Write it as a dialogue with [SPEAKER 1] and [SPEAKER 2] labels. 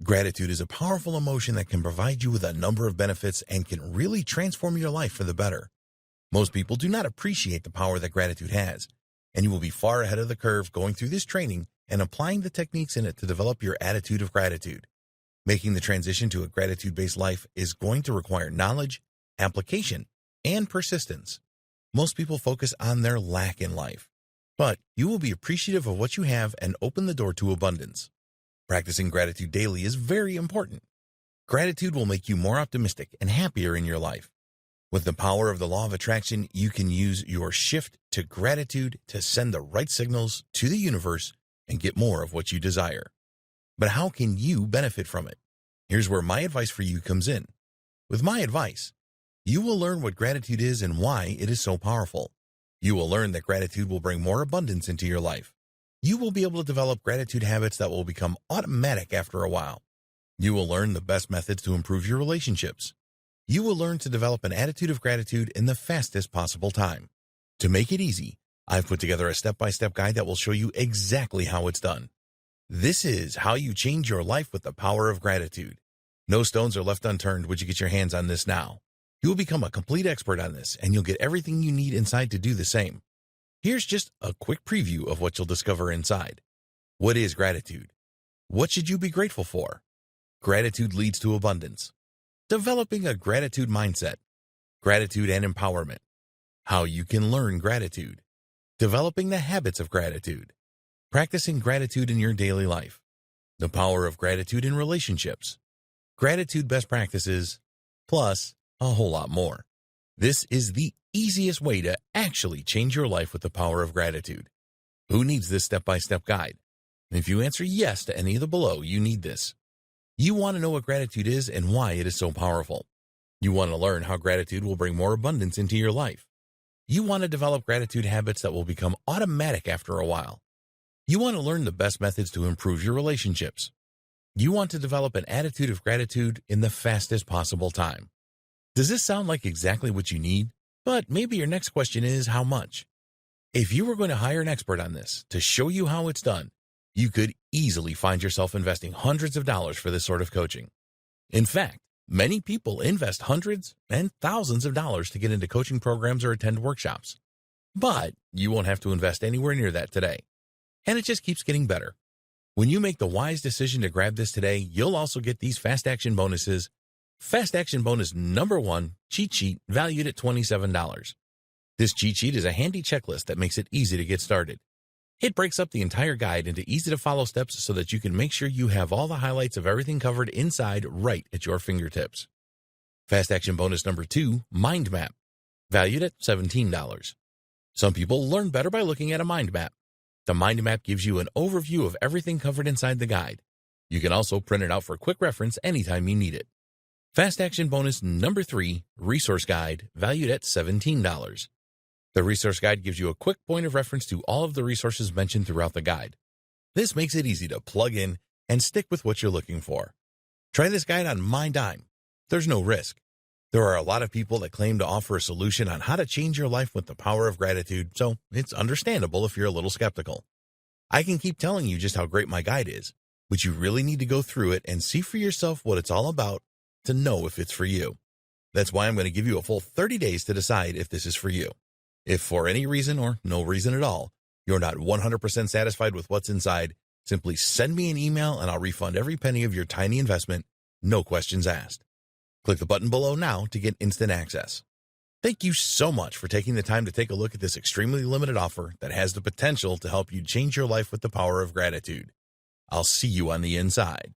[SPEAKER 1] Gratitude is a powerful emotion that can provide you with a number of benefits and can really transform your life for the better. Most people do not appreciate the power that gratitude has, and you will be far ahead of the curve going through this training and applying the techniques in it to develop your attitude of gratitude. Making the transition to a gratitude-based life is going to require knowledge, application, and persistence. Most people focus on their lack in life, but you will be appreciative of what you have and open the door to abundance. Practicing gratitude daily is very important. Gratitude will make you more optimistic and happier in your life. With the power of the law of attraction, you can use your shift to gratitude to send the right signals to the universe and get more of what you desire. But how can you benefit from it? Here's where my advice for you comes in. With my advice, you will learn what gratitude is and why it is so powerful. You will learn that gratitude will bring more abundance into your life. You will be able to develop gratitude habits that will become automatic after a while. You will learn the best methods to improve your relationships. You will learn to develop an attitude of gratitude in the fastest possible time. To make it easy, I've put together a step-by-step guide that will show you exactly how it's done. This is how you change your life with the power of gratitude. No stones are left unturned once you get your hands on this now. You will become a complete expert on this, and you'll get everything you need inside to do the same. Here's just a quick preview of what you'll discover inside. What is gratitude? What should you be grateful for? Gratitude leads to abundance. Developing a gratitude mindset. Gratitude and empowerment. How you can learn gratitude. Developing the habits of gratitude. Practicing gratitude in your daily life. The power of gratitude in relationships. Gratitude best practices, plus a whole lot more. This is the easiest way to actually change your life with the power of gratitude. Who needs this step-by-step guide? And if you answer yes to any of the below, you need this. You want to know what gratitude is and why it is so powerful. You want to learn how gratitude will bring more abundance into your life. You want to develop gratitude habits that will become automatic after a while. You want to learn the best methods to improve your relationships. You want to develop an attitude of gratitude in the fastest possible time. Does this sound like exactly what you need? But maybe your next question is how much? If you were going to hire an expert on this to show you how it's done, you could easily find yourself investing hundreds of dollars for this sort of coaching. In fact, many people invest hundreds and thousands of dollars to get into coaching programs or attend workshops. But you won't have to invest anywhere near that today. And it just keeps getting better. When you make the wise decision to grab this today, you'll also get these fast action bonuses. Fast Action Bonus number 1, cheat sheet valued at $27. This cheat sheet is a handy checklist that makes it easy to get started. It breaks up the entire guide into easy-to-follow steps so that you can make sure you have all the highlights of everything covered inside right at your fingertips. Fast Action Bonus number 2, Mind Map, valued at $17. Some people learn better by looking at a mind map. The mind map gives you an overview of everything covered inside the guide. You can also print it out for quick reference anytime you need it. Fast Action Bonus number 3, Resource Guide, valued at $17. The Resource Guide gives you a quick point of reference to all of the resources mentioned throughout the guide. This makes it easy to plug in and stick with what you're looking for. Try this guide on my dime. There's no risk. There are a lot of people that claim to offer a solution on how to change your life with the power of gratitude, so it's understandable if you're a little skeptical. I can keep telling you just how great my guide is, but you really need to go through it and see for yourself what it's all about to know if it's for you. That's why I'm going to give you a full 30 days to decide if this is for you. If for any reason or no reason at all, you're not 100% satisfied with what's inside, simply send me an email and I'll refund every penny of your tiny investment, no questions asked. Click the button below now to get instant access. Thank you so much for taking the time to take a look at this extremely limited offer that has the potential to help you change your life with the power of gratitude. I'll see you on the inside.